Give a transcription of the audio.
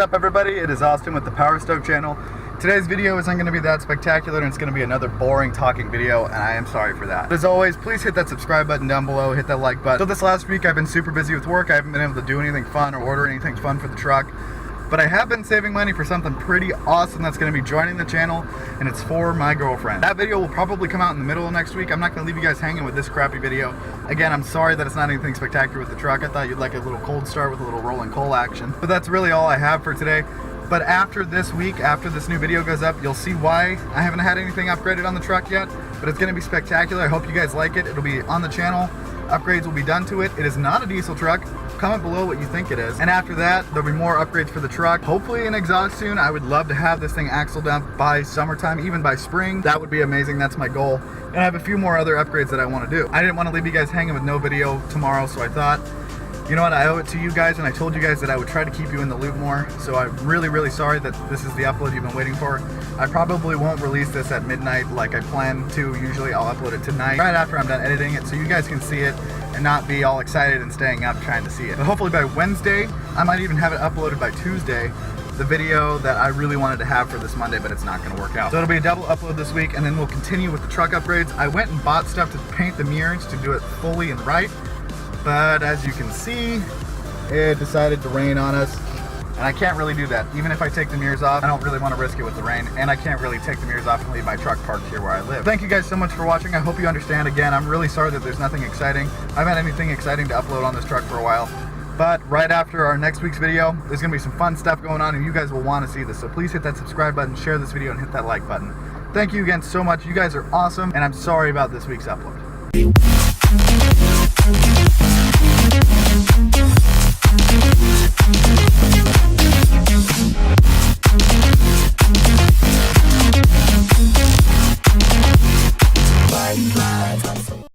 up, everybody? It is Austin with the Power Stove channel. Today's video isn't going to be that spectacular, and it's going to be another boring talking video, and I am sorry for that. But as always, please hit that subscribe button down below, hit that like button. So this last week I've been super busy with work. I haven't been able to do anything fun or order anything fun for the truck. But I have been saving money for something pretty awesome that's going to be joining the channel, and it's for my girlfriend. That video will probably come out in the middle of next week. I'm not going to leave you guys hanging with this crappy video. Again, I'm sorry that it's not anything spectacular with the truck. I thought you'd like a little cold start with a little rolling coal action. But that's really all I have for today. But after this week, after this new video goes up, you'll see why I haven't had anything upgraded on the truck yet. But it's going to be spectacular. I hope you guys like it. It'll be on the channel. Upgrades will be done to it. It is not a diesel truck. Comment below what you think it is. And after that, there'll be more upgrades for the truck. Hopefully an exhaust soon. I would love to have this thing axled up by summertime, even by spring. That would be amazing. That's my goal. And I have a few more other upgrades that I want to do. I didn't want to leave you guys hanging with no video tomorrow, so I thought, you know what, I owe it to you guys, and I told you guys that I would try to keep you in the loop more. So I'm really sorry that this is the upload you've been waiting for. I probably won't release this at midnight like I plan to. Usually I'll upload it tonight, right after I'm done editing it, so you guys can see it and not be all excited and staying up trying to see it. But hopefully by Wednesday, I might even have it uploaded by Tuesday, the video that I really wanted to have for this Monday, but it's not going to work out. So it'll be a double upload this week, and then we'll continue with the truck upgrades. I went and bought stuff to paint the mirrors to do it fully and right, but as you can see, it decided to rain on us, and I can't really do that. Even if I take the mirrors off, I don't really want to risk it with the rain, and I can't really take the mirrors off and leave my truck parked here where I live. Thank you guys so much for watching. I hope you understand. Again, I'm really sorry that there's nothing exciting. I haven't had anything exciting to upload on this truck for a while, but right after our next week's video, there's going to be some fun stuff going on, and you guys will want to see this. So please hit that subscribe button, share this video, and hit that like button. Thank you again so much. You guys are awesome, and I'm sorry about this week's upload.